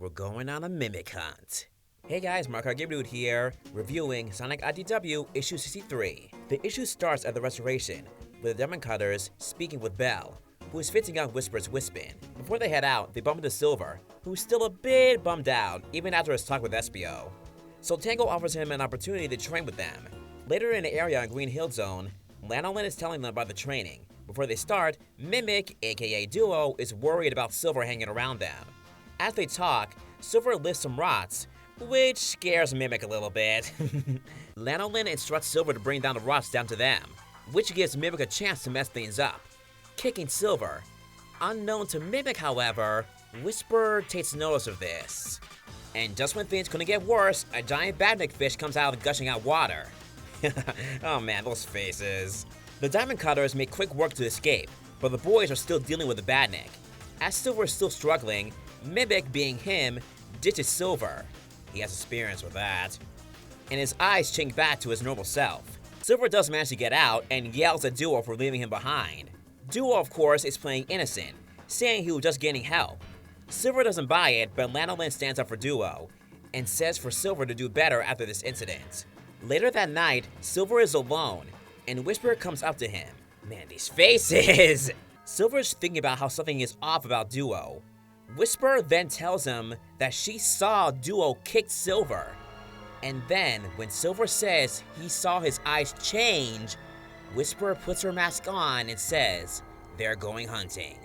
We're going on a mimic hunt. Hey guys, Mark Dude here, reviewing Sonic IDW issue 63. The issue starts at the restoration, with the Diamond Cutters speaking with Belle, who is fitting out Whisper's Wispin. Before they head out, they bump into Silver, who's still a bit bummed out, even after his talk with Espio. So Tango offers him an opportunity to train with them. Later in the area in Green Hill Zone, Lanolin is telling them about the training. Before they start, Mimic, aka Duo, is worried about Silver hanging around them. As they talk, Silver lifts some rots, which scares Mimic a little bit. Lanolin instructs Silver to bring down the rots down to them, which gives Mimic a chance to mess things up, kicking Silver. Unknown to Mimic, however, Whisper takes notice of this. And just when things couldn't get worse, a giant badnik fish comes out of gushing out water. Oh man, those faces. The Diamond Cutters make quick work to escape, but the boys are still dealing with the badnik. As Silver is still struggling, Mimic, being him, ditches Silver. He has experience with that. And his eyes change back to his normal self. Silver does manage to get out and yells at Duo for leaving him behind. Duo, of course, is playing innocent, saying he was just getting help. Silver doesn't buy it, but Lanolin stands up for Duo and says for Silver to do better after this incident. Later that night, Silver is alone, and Whisper comes up to him. Man, these faces! Silver's thinking about how something is off about Duo. Whisper then tells him that she saw Duo kick Silver. And then, when Silver says he saw his eyes change, Whisper puts her mask on and says, they're going hunting.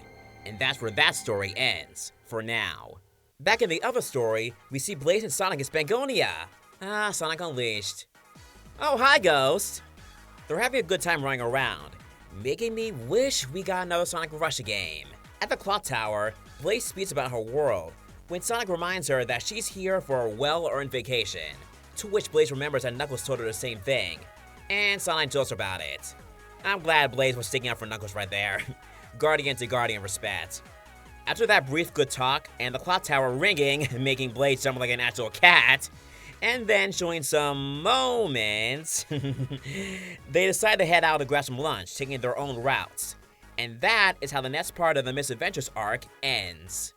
And that's where that story ends, for now. Back in the other story, we see Blaze and Sonic in Spangonia. Sonic Unleashed. Oh, hi, Ghost. They're having a good time running around, making me wish we got another Sonic Russia game. At the clock tower, Blaze speaks about her world, when Sonic reminds her that she's here for a well-earned vacation, to which Blaze remembers that Knuckles told her the same thing, and Sonic jokes about it. I'm glad Blaze was sticking up for Knuckles right there. Guardian to Guardian respect. After that brief good talk, and the clock tower ringing, making Blaze jump like an actual cat, and then showing some moments, they decide to head out to grab some lunch, taking their own routes. And that is how the next part of the Misadventures arc ends.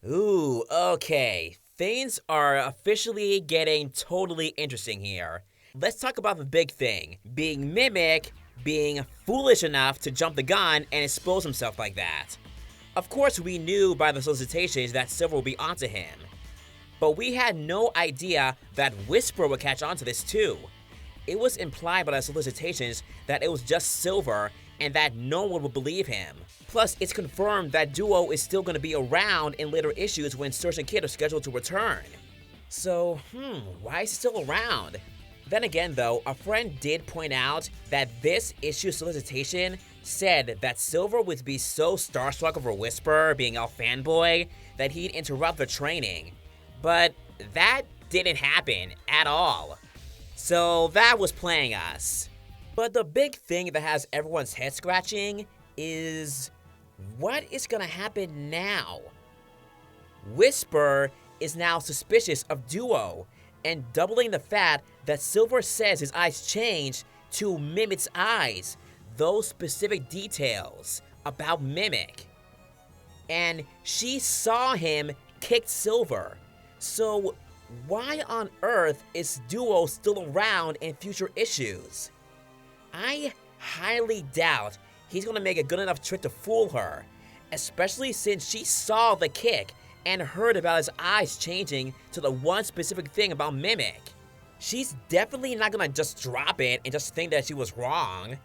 Ooh, okay. Things are officially getting totally interesting here. Let's talk about the big thing, being Mimic being foolish enough to jump the gun and expose himself like that. Of course, we knew by the solicitations that Silver would be onto him. But we had no idea that Whisper would catch on to this too. It was implied by the solicitations that it was just Silver and that no one would believe him. Plus, it's confirmed that Duo is still going to be around in later issues when Surge and Kid are scheduled to return. So, why is he still around? Then again though, a friend did point out that this issue solicitation said that Silver would be so starstruck over Whisper being all fanboy that he'd interrupt the training. But that didn't happen at all. So that was playing us. But the big thing that has everyone's head scratching is what is gonna happen now? Whisper is now suspicious of Duo and doubling the fact that Silver says his eyes changed to Mimic's eyes, those specific details about Mimic. And she saw him kick Silver. So why on earth is Duo still around in future issues? I highly doubt he's gonna make a good enough trick to fool her, especially since she saw the kick and heard about his eyes changing to the one specific thing about Mimic. She's definitely not gonna just drop it and just think that she was wrong.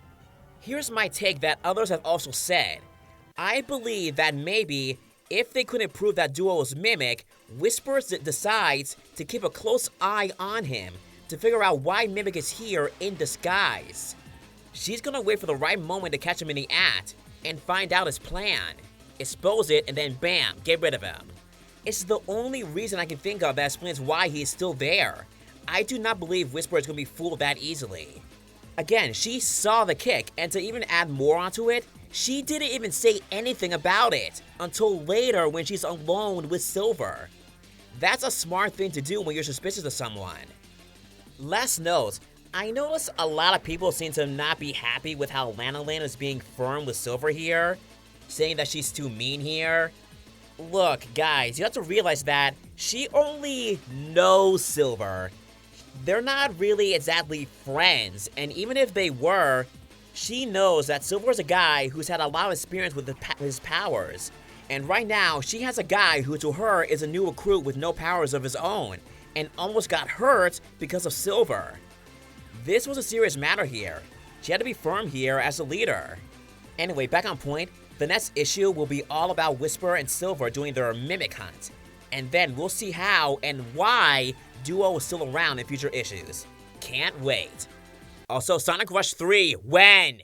Here's my take that others have also said. I believe that maybe if they couldn't prove that Duo was Mimic, Whisper decides to keep a close eye on him to figure out why Mimic is here in disguise. She's gonna wait for the right moment to catch him in the act and find out his plan, expose it, and then bam, get rid of him. It's the only reason I can think of that explains why he is still there. I do not believe Whisper is gonna be fooled that easily. Again, she saw the kick, and to even add more onto it, she didn't even say anything about it until later when she's alone with Silver. That's a smart thing to do when you're suspicious of someone. Last note, I noticed a lot of people seem to not be happy with how Lanolin is being firm with Silver here, saying that she's too mean here. Look, guys, you have to realize that she only knows Silver. They're not really exactly friends, and even if they were, she knows that Silver's a guy who's had a lot of experience with his powers. And right now, she has a guy who to her is a new recruit with no powers of his own, and almost got hurt because of Silver. This was a serious matter here. She had to be firm here as a leader. Anyway, back on point, the next issue will be all about Whisper and Silver doing their mimic hunt. And then we'll see how and why Duo is still around in future issues. Can't wait. Also, Sonic Rush 3, when?